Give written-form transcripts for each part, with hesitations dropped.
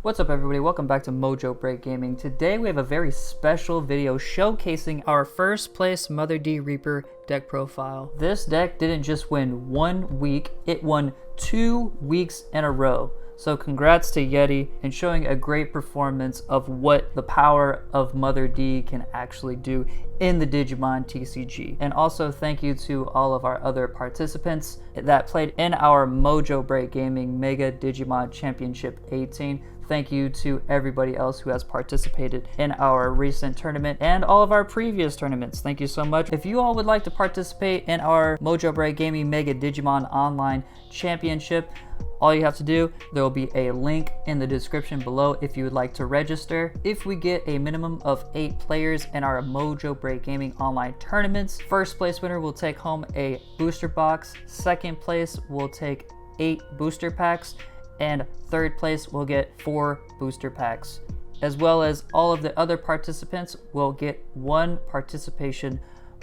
What's up everybody, welcome back to Mojo Break Gaming. Today we have a very special video showcasing our first place Mother D Reaper deck profile. This deck didn't just win 1 week, it won 2 weeks in a row. So congrats to Yeti and showing a great performance of what the power of Mother D can actually do in the Digimon TCG. And also thank you to all of our other participants that played in our Mojo Break Gaming Mega Digimon Championship 18. Thank you to everybody else who has participated in our recent tournament and all of our previous tournaments. Thank you so much. If you all would like to participate in our Mojo Break Gaming Mega Digimon Online Championship, all you have to do, there will be a link in the description below if you would like to register. If we get a minimum of 8 players in our Mojo Break Gaming online tournaments, first place winner will take home a booster box, second place will take 8 booster packs, and third place will get 4 booster packs, as well as all of the other participants will get 1 participation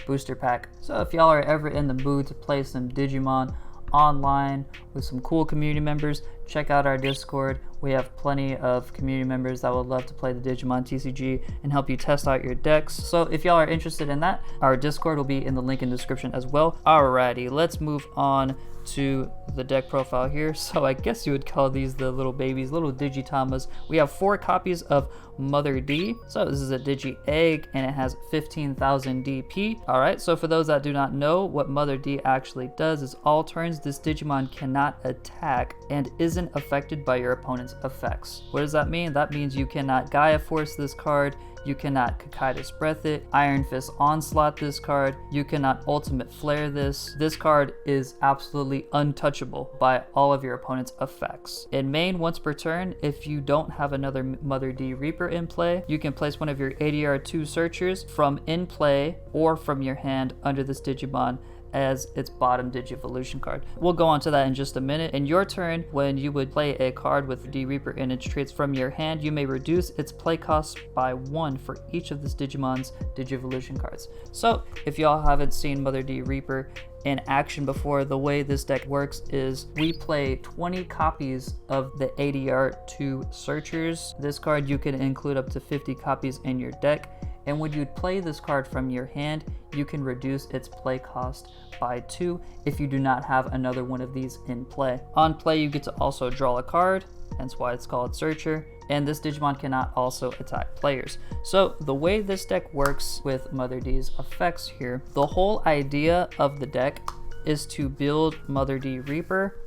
booster pack. So if y'all are ever in the mood to play some Digimon online with some cool community members, check out our Discord. We have plenty of community members that would love to play the Digimon TCG and help you test out your decks. So if y'all are interested in that, our Discord will be in the link in the description as well. Alrighty, let's move on to the deck profile here. So I guess you would call these the little babies, little Digitamas. We have 4 copies of Mother D. So this is a Digi Egg and it has 15,000 DP. Alright, so for those that do not know, what Mother D actually does is all turns this Digimon cannot attack and isn't affected by your opponent's effects. What does that mean? That means you cannot Gaia Force this card, you cannot Cocytus Breath it, Iron Fist Onslaught this card, you cannot Ultimate Flare this. This card is absolutely untouchable by all of your opponent's effects. In main, once per turn, if you don't have another Mother D Reaper in play, you can place one of your ADR2 searchers from in play or from your hand under this Digimon as its bottom Digivolution card. We'll go on to that in just a minute. In your turn, when you would play a card with D Reaper and its traits from your hand, you may reduce its play cost by 1 for each of this Digimon's Digivolution cards. So if y'all haven't seen Mother D Reaper in action before, the way this deck works is we play 20 copies of the ADR2 Searchers. This card you can include up to 50 copies in your deck. And when you play this card from your hand, you can reduce its play cost by 2 if you do not have another one of these in play. On play, you get to also draw a card, hence why it's called Searcher, and this Digimon cannot also attack players. So the way this deck works with Mother D's effects here, the whole idea of the deck is to build Mother D Reaper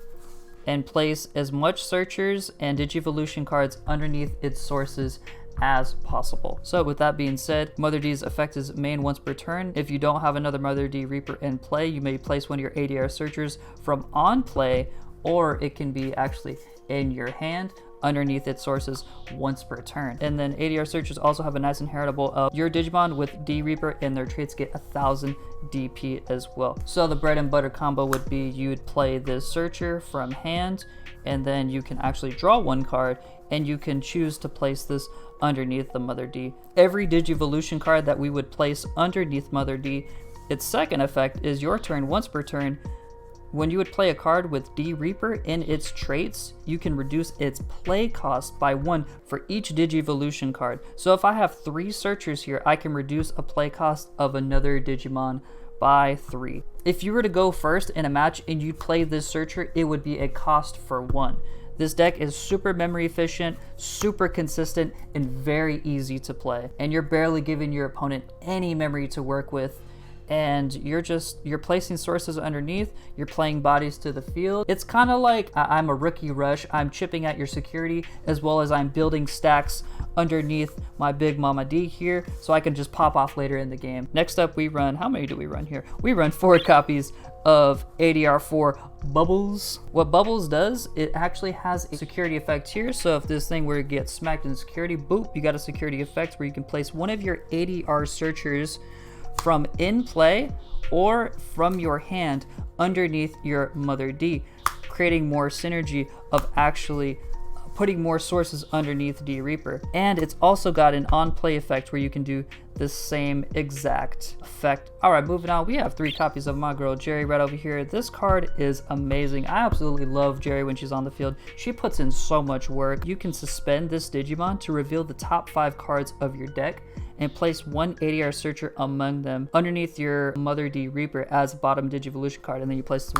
and place as much Searchers and Digivolution cards underneath its sources as possible. So with that being said, Mother D's effect is main once per turn. If you don't have another Mother D Reaper in play, you may place one of your ADR searchers from on play, or it can be actually in your hand underneath its sources once per turn. And then ADR searchers also have a nice inheritable of your Digimon with D Reaper and their traits get 1,000 DP as well. So the bread and butter combo would be you'd play this searcher from hand, and then you can actually draw 1 card and you can choose to place this underneath the Mother D. Every Digivolution card that we would place underneath Mother D, its second effect is your turn once per turn. When you would play a card with D Reaper in its traits, you can reduce its play cost by 1 for each Digivolution card. So if I have 3 searchers here, I can reduce a play cost of another Digimon by 3. If you were to go first in a match and you'd play this searcher, it would be a cost for 1. This deck is super memory efficient, super consistent, and very easy to play. And you're barely giving your opponent any memory to work with. And you're placing sources underneath, you're playing bodies to the field. It's kind of like I'm a rookie rush. I'm chipping at your security as well as I'm building stacks underneath my big mama D here so I can just pop off later in the game. Next up we run, how many do we run here? We run 4 copies of ADR4 Bubbles. What Bubbles does, it actually has a security effect here. So if this thing were to get smacked in security, boop, you got a security effect where you can place one of your ADR searchers from in play or from your hand underneath your Mother D, creating more synergy of actually putting more sources underneath D Reaper. And it's also got an on-play effect where you can do the same exact effect. All right, moving on, we have 3 copies of my girl Jerry right over here. This card is amazing. I absolutely love Jerry when she's on the field. She puts in so much work. You can suspend this Digimon to reveal the top 5 cards of your deck and place one ADR searcher among them underneath your Mother D Reaper as a bottom Digivolution card, and then you place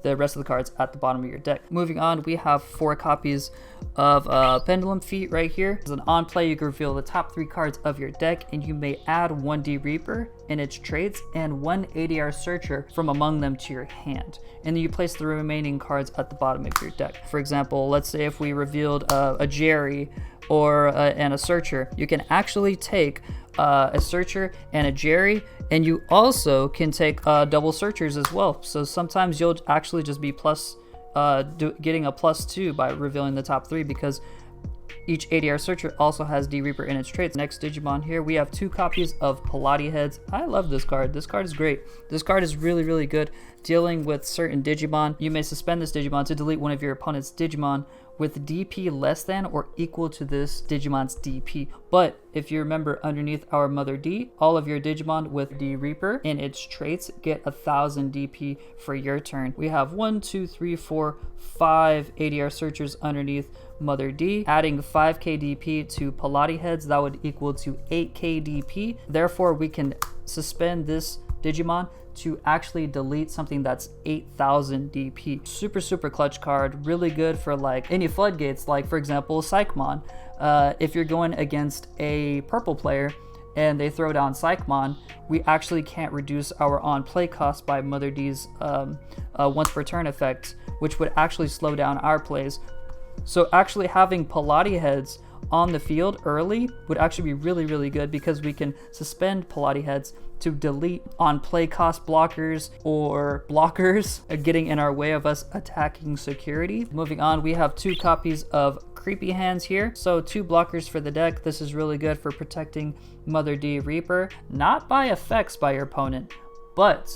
the rest of the cards at the bottom of your deck. Moving on, we have 4 copies of Pendulum Feet right here. As an on play, you can reveal the top 3 cards of your deck, and you may add 1 D Reaper in its traits and 1 ADR Searcher from among them to your hand. And then you place the remaining cards at the bottom of your deck. For example, let's say if we revealed a Jerry and a Searcher, you can actually take a Searcher and a Jerry, and you also can take double Searchers as well. So sometimes you'll actually just be getting a +2 by revealing the top 3, because each ADR Searcher also has D Reaper in its traits. Next Digimon here, we have 2 copies of Pilates Heads. I love this card. This card is great. This card is really, really good dealing with certain Digimon. You may suspend this Digimon to delete one of your opponent's Digimon with DP less than or equal to this Digimon's DP. But if you remember, underneath our Mother D, all of your Digimon with D Reaper in its traits get 1000 DP for your turn. We have 1, 2, 3, 4, 5 ADR Searchers underneath Mother D. Adding 5k DP to Pilates Heads, that would equal to 8k DP. Therefore, we can suspend this Digimon to actually delete something that's 8000 DP. Super, super clutch card. Really good for like any floodgates, like for example, Psychmon. If you're going against a purple player and they throw down Psychmon, we actually can't reduce our on-play cost by Mother D's once per turn effect, which would actually slow down our plays. So actually having Pilates Heads on the field early would actually be really, really good, because we can suspend Pilates Heads to delete on play cost blockers or blockers getting in our way of us attacking security. Moving on, we have 2 copies of Creepy Hands here. So 2 blockers for the deck. This is really good for protecting Mother D Reaper, not by effects by your opponent, but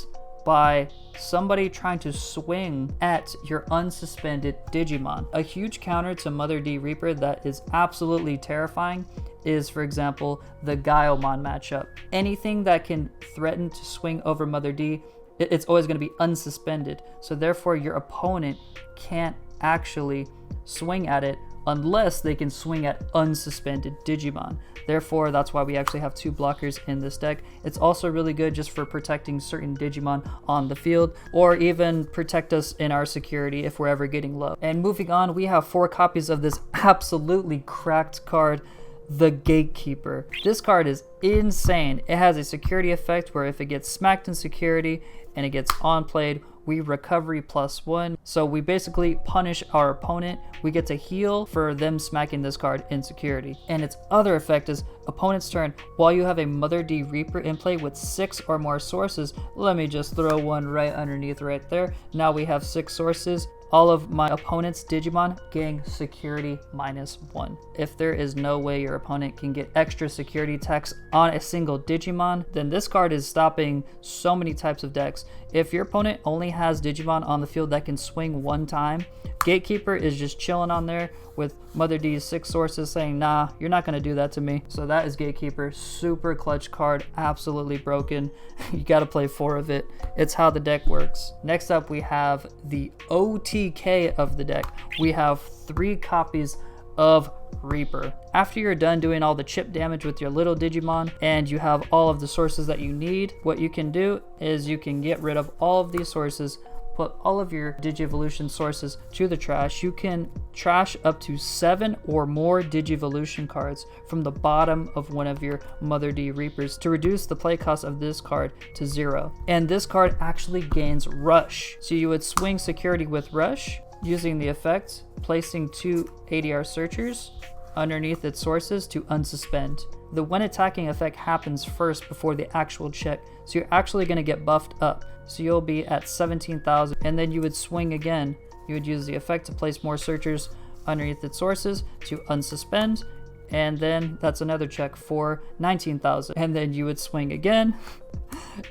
by somebody trying to swing at your unsuspended Digimon. A huge counter to Mother D Reaper that is absolutely terrifying is, for example, the Guilemon matchup. Anything that can threaten to swing over Mother D, it's always going to be unsuspended. So therefore, your opponent can't actually swing at it unless they can swing at unsuspended Digimon. Therefore, that's why we actually have 2 blockers in this deck. It's also really good just for protecting certain Digimon on the field, or even protect us in our security if we're ever getting low. And moving on, we have 4 copies of this absolutely cracked card, the Gatekeeper. This card is insane. It has a security effect where if it gets smacked in security and it gets on played, we recovery +1. So we basically punish our opponent. We get to heal for them smacking this card in security. And its other effect is opponent's turn. While you have a Mother D Reaper in play with 6 or more sources, let me just throw one right underneath right there. Now we have 6 sources. All of my opponent's Digimon getting security -1. If there is no way your opponent can get extra security attacks on a single Digimon, then this card is stopping so many types of decks. If your opponent only has Digimon on the field that can swing 1 time, Gatekeeper is just chilling on there with Mother D's 6 sources saying, nah, you're not gonna do that to me. So that is Gatekeeper. Super clutch card, absolutely broken. You gotta play 4 of it. It's how the deck works. Next up, we have the OTK of the deck. We have 3 copies of Reaper. After you're done doing all the chip damage with your little Digimon and you have all of the sources that you need, what you can do is you can get rid of all of these sources, put all of your Digivolution sources to the trash. You can trash up to 7 or more Digivolution cards from the bottom of one of your Mother D Reapers to reduce the play cost of this card to 0. And this card actually gains Rush. So you would swing security with Rush using the effect, placing 2 ADR Searchers underneath its sources to unsuspend. The when attacking effect happens first before the actual check, so you're actually going to get buffed up. So you'll be at 17,000, and then you would swing again. You would use the effect to place more Searchers underneath its sources to unsuspend, and then that's another check for 19,000. And then you would swing again,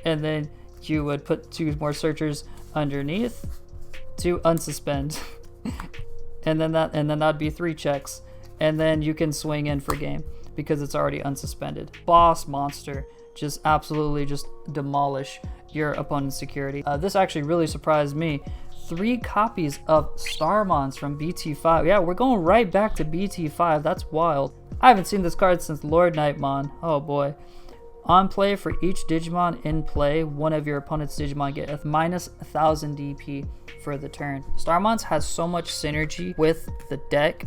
and then you would put 2 more Searchers underneath to unsuspend. and then that'd be 3 checks, and then you can swing in for game because it's already unsuspended. Boss monster, just absolutely just demolish your opponent's security. This actually really surprised me. 3 copies of Starmons from BT5. Yeah, we're going right back to BT5. That's wild. I haven't seen this card since Lord Nightmon. Oh boy. On play, for each Digimon in play, one of your opponent's Digimon get a minus 1000 DP for the turn. Starmons has so much synergy with the deck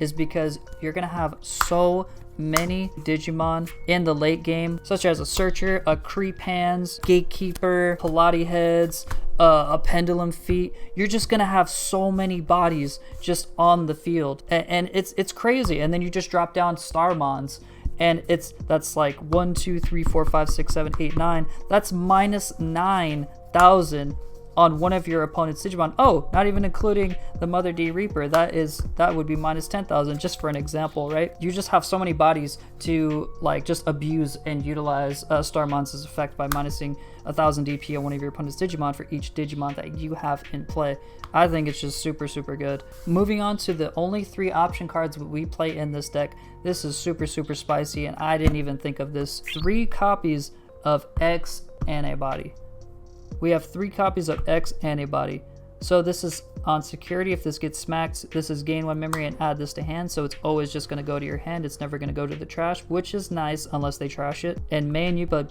is because you're gonna have so many Digimon in the late game, such as a Searcher, a Creep Hands, Gatekeeper, Pilate Heads, a Pendulum Feet. You're just gonna have so many bodies just on the field, and it's crazy. And then you just drop down Starmons, and that's like 1, 2, 3, 4, 5, 6, 7, 8, 9. That's minus 9,000 on one of your opponent's Digimon. Oh, not even including the Mother D Reaper. That would be minus 10,000, just for an example, right? You just have so many bodies to like just abuse and utilize Starmons' effect by minusing 1000 DP on one of your opponent's Digimon for each Digimon that you have in play. I think it's just super, super good. Moving on to the only 3 option cards we play in this deck. This is super, super spicy, and I didn't even think of this. 3 copies of X Antibody. We have 3 copies of X Antibody. So this is on security. If this gets smacked, this is gain 1 memory and add this to hand. So it's always just going to go to your hand. It's never going to go to the trash, which is nice unless they trash it. And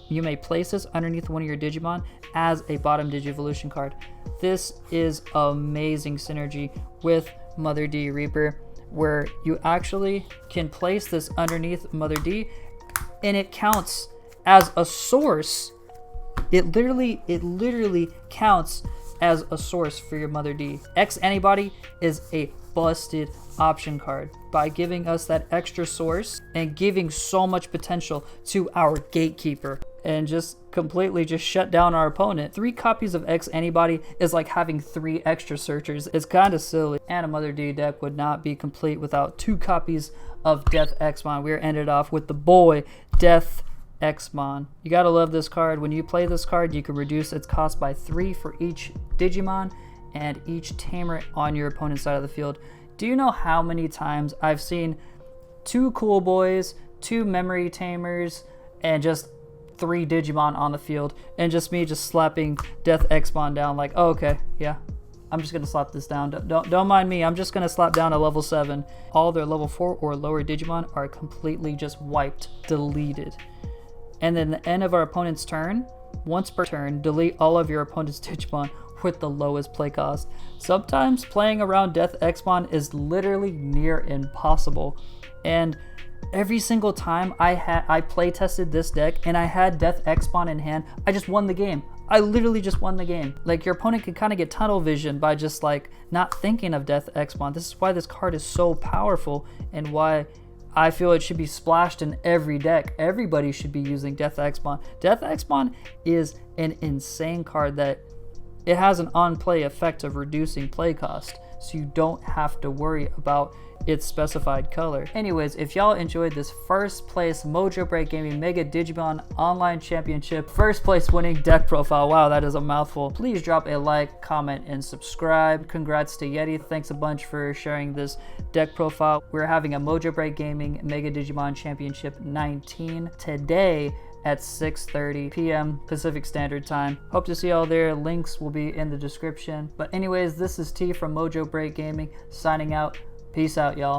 you may place this underneath one of your Digimon as a bottom Digivolution card. This is amazing synergy with Mother D Reaper, where you actually can place this underneath Mother D and it counts as a source. It literally counts as a source for your Mother D. X Antibody is a busted option card by giving us that extra source and giving so much potential to our Gatekeeper and just completely just shut down our opponent. 3 copies of X Antibody is like having 3 extra Searchers. It's kind of silly. And a Mother D deck would not be complete without 2 copies of Death Xmon. We're ended off with the boy Death Xmon. You gotta love this card. When you play this card, you can reduce its cost by 3 for each Digimon and each Tamer on your opponent's side of the field. Do you know how many times I've seen 2 Cool Boys, 2 Memory Tamers, and just 3 Digimon on the field, and just me just slapping Death Xmon down like, oh, okay, yeah, I'm just gonna slap this down. Don't mind me. I'm just gonna slap down a level 7. All their level 4 or lower Digimon are completely just wiped, deleted. And then the end of our opponent's turn, once per turn, delete all of your opponent's Digimon with the lowest play cost. Sometimes playing around Death Xmon is literally near impossible. And every single time I play tested this deck and I had Death Xmon in hand, I just won the game. I literally just won the game. Like, your opponent can kind of get tunnel vision by just like not thinking of Death Xmon. This is why this card is so powerful and why I feel it should be splashed in every deck. Everybody should be using Death Xmon. Death Xmon is an insane card that it has an on-play effect of reducing play cost, so you don't have to worry about its specified color. Anyways, if y'all enjoyed this first place Mojo Break Gaming Mega Digimon Online Championship first place winning deck profile, wow, that is a mouthful, please drop a like, comment, and subscribe. Congrats to Yeti. Thanks a bunch for sharing this deck profile. We're having a Mojo Break Gaming Mega Digimon Championship 19 today at 6:30 p.m. Pacific Standard Time. Hope to see y'all there. Links will be in the description. But anyways, this is T from Mojo Break Gaming signing out. Peace out, y'all.